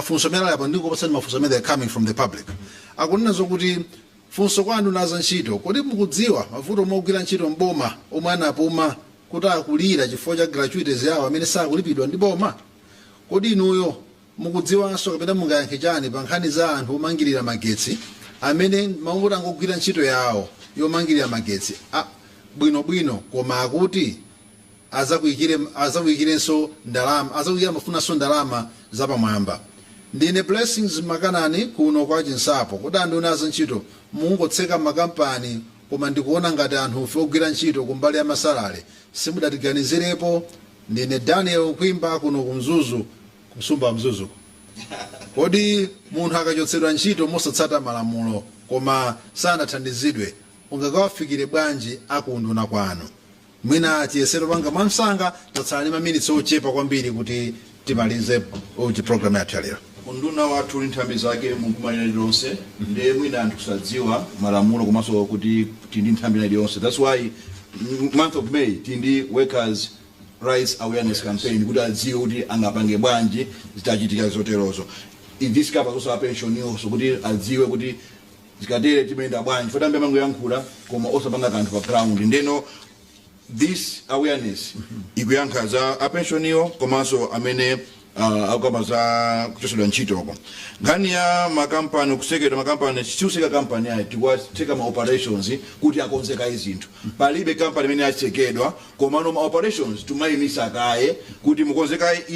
mafunso amene alipo ndiko pasani mafunso amene are coming from the public. Akunena zokuti funso kwanu nazo ntchito kodi mukudziwa mavuto mogwira ntchito mboma omwe anapuma kuti akulira chifukwa cha gratuities yawo amene sakulipidwa ndi boma. Kodi inuyo mukudziwanso kapena mungayankhe chani pa nkhani za anthu omangirira magetsi amene maunguti angogwira ntchito yawo yomangirira magetsi bwinobwino koma akuti azakuyikirenso ndalama, azakuyikira mafunanso ndalama zapamwamba. Ndine Blessings Makanani kuno kwa Chinsapo. Kodi anthu nazo ntchito mungotseka makampani koma ndikuona ngati anthu ogwira ntchito kumbali ya masalale simudatiganizirepo. Ndine Daniel Kwimba kuno kumzuzu kusumba mzuzu. Kodi munthu akachotsedwa ntchito mosatsata malamulo koma sanathandizidwe ungakawafikire bwanji akunduna kwanu? Mwina tiyesero panga mwamsanga tatsala maminitsi ochepa kwambiri kuti timalize program yathu lero. Unduna wathu ndi nthambi zake munkumalira lonse ndiye mwina anthu kusadziwa malamulo komanso kuti tindi nthambi iliyonse. That's why month of May tindi workers rights awareness campaign kuti adziwe kuti angapange bwanji zitachitika zoterozo. This covers also pension so kuti adziwe kuti zikatere timenda bwanji fotambe mango yankhula koma osapanga kanthu pa ground. Ndeno this awareness ikuyankha za pensioniyo komanso amene akama za kuchotsedwa ntchitoko. Nkhani ya makampani kusekedwa makampani siuseka kampani ayi tikuwateka ma operations kuti akonzeka izinthu. Palibe kampani imene yasekedwa komano ma operations tumayimisa kaye kuti mukonzeka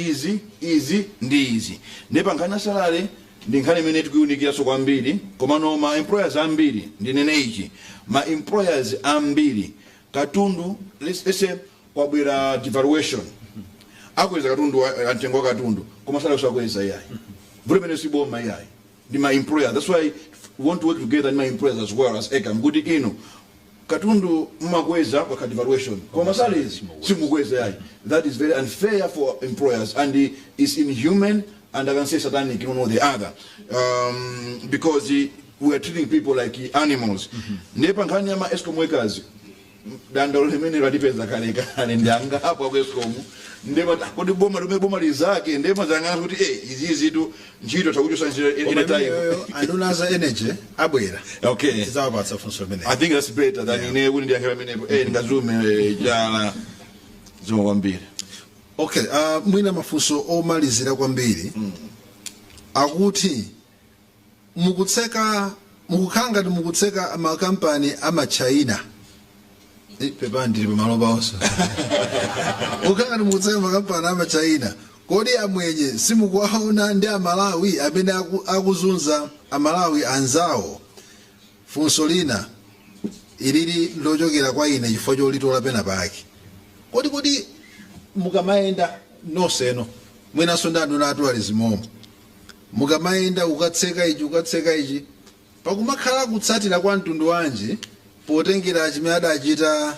izi ndi izi. Nepa nkhani ya salale ndi nkhani imene tikuyunikira so kwambiri komano ma employers ambiri ndinene ichi ma employers ambiri katundu let's say kwabwera devaluation akweza katundu antengo katundu koma sala usakweza yayi vule mene siboma yayi ndi my employer. That's why we want to work together with my employers as well as ECAM kuti ino katundu mmakweza kwa devaluation koma sala izi simukweza yayi. That is very unfair for employers and is inhuman and I can say satanic one or the other because we are treating people like animals. Nepa nkhani ya ma Escom workers dandolo limene latipeza kale ndanga hapo kwa Escom ndema kodi boma lizake ndema zangana kuti izi tu ntchito takuchosa in a time. I don't have energy abwera. Okay, it's about Mafunso minute. I think that's better than ine kuti ndiyakhera mene ngazume jala zoma kwambiri. Okay, mwina mafunso omalizira kwambiri akuti mukukanga ndi mukutseka makampani ama China pepandi pamaloba onse mukukanga ndi mukutseka makampani ama China kodi amwenye simukuwaona ndi Malawi amene akuzunza Malawi anzawo. Funso lina ilili lochokera kwa ine chifukwa cholitola pena pake kodi mukamaenda noseno mwina sondando natu alizimomo mukamaenda ukatseka ichi pakumakhala kutsatira kwa mtundu wanje potengera chimene adachita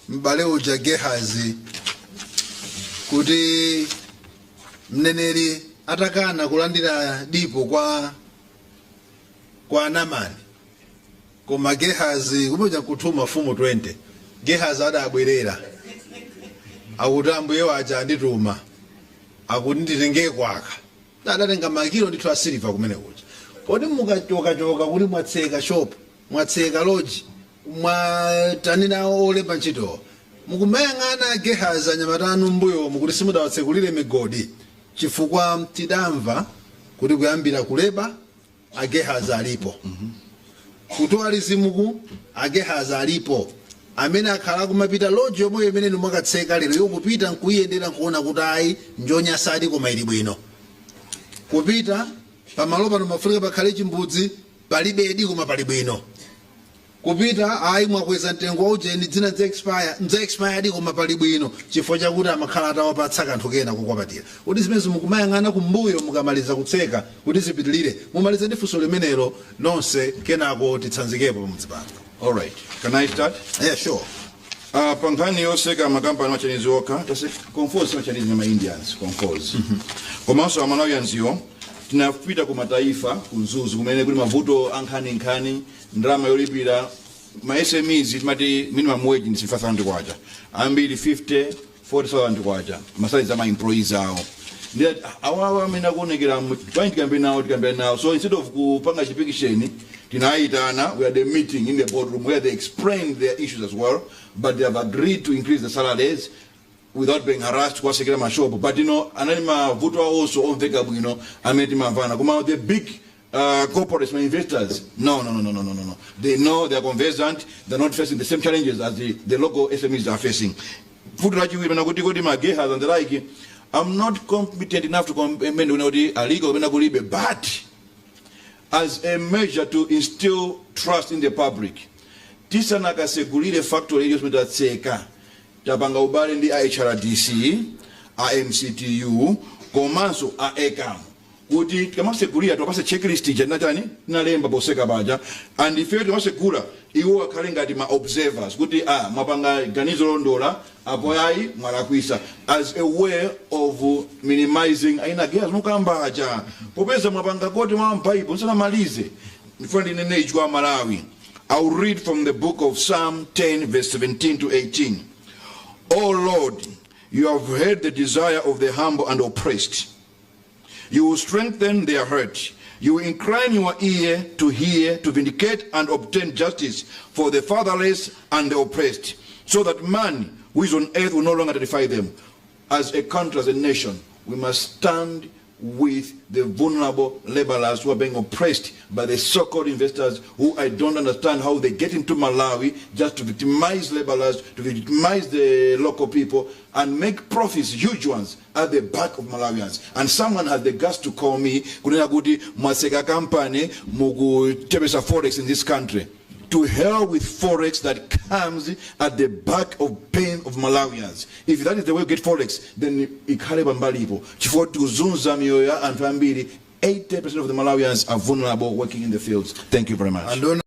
m'bale uja Gehazi kuti mneneri atakana kulandira dipo kwa Namani koma Gehazi kumoja kutuma fumu 20 Gehazi adabwerera akuti ambuye wacha andituma akuti nditenge kwaka adatenga makilo ndithu a silver kumene kuja. Kodi mukachoka kuti mwatseka shop mwatseka lodge mwatanina olemba ntchito mukumayang'ana Gehazi anyamatanu mbuyo mukuti simudawatsekulire migodi chifukwa tidamva kuti kuyambira kuleba Gehazi alipo kutoa lizimuku Gehazi alipo amene akhala kumapita lodge yomwe imene mwakatseka lero yokupita nkuyendera kuona kuti ayi njonya sadi koma ili bwino kupita pamalo pano mafurika pakhale chimbudzi palibe edi koma pali bwino kupita ayi mwakweza mtengo waujeni dzina nza expired koma pali bwino chifukwa chakuti amakhala atawapatsa kanthu kena kukwapatira. Kuti zimene mukumayang'ana kumbuyo mukamaliza kutseka kuti zipitilire mumalize ndi funso limenelo nonse kenako titsanzikepo pamuzipata. All right, can I start? Yeah, sure. Pankhani yoseka makampani machinese oka tase confuse machinese na Indians confuse komanso Malawians yo tinapita ku mataifa kunzuzu kumene kuli mavuto ankhani ndrama yolipira ma SMEs timati minimum wage ni 5,000 kwacha ambiri 40,000 kwacha masaliza ma employees awo that awawa mina kuonekera point campaign now. So instead of kupanga chipikisheni tinaitana, we had a meeting in the boardroom where they explained their issues as well, but they have agreed to increase the salaries without being harassed kwa sekera mashopo. But ananima vutwa also on vega ameti mavana kuma the big corporates, investors. No. They know they are conversant. They're not facing the same challenges as the local SMEs are facing. And the like. I'm not competent enough to comment a legal, but as a measure to instill trust in the public, tisanaka segulile factory yosme tatseka tabanga ubali ndi HRDC, MCTU, komanso AECAM. Kuti kama seguria tupase checklist janatani nalemba boseka baja, and if you segura iwo akhale ngati ma observers kuti mapanga ganizo londola apoyai mwalakwisa as a way of minimizing aina gears nukamba aja popeza mapanga kote mwampaipo nsana malize nifandi nene kwa Malawi. I'll read from the book of Psalm 10 verse 17 to 18. Oh Lord, you have heard the desire of the humble and oppressed. You will strengthen their heart. You will incline your ear to hear, to vindicate and obtain justice for the fatherless and the oppressed, so that man who is on earth will no longer terrify them. As a country, as a nation, we must stand with the vulnerable laborers who are being oppressed by the so-called investors who I don't understand how they get into Malawi just to victimize laborers, to victimize the local people and make profits, huge ones, at the back of Malawians. And someone has the guts to call me, Kunena Guti, Maseka Company, Mugu Tebesa Forex in this country. To hell with Forex that comes at the back of pain of Malawians. If that is the way you get Forex, then ikale bambalipo. Chifo tuzunza mioya and Kwambiri, 80% of the Malawians are vulnerable working in the fields. Thank you very much.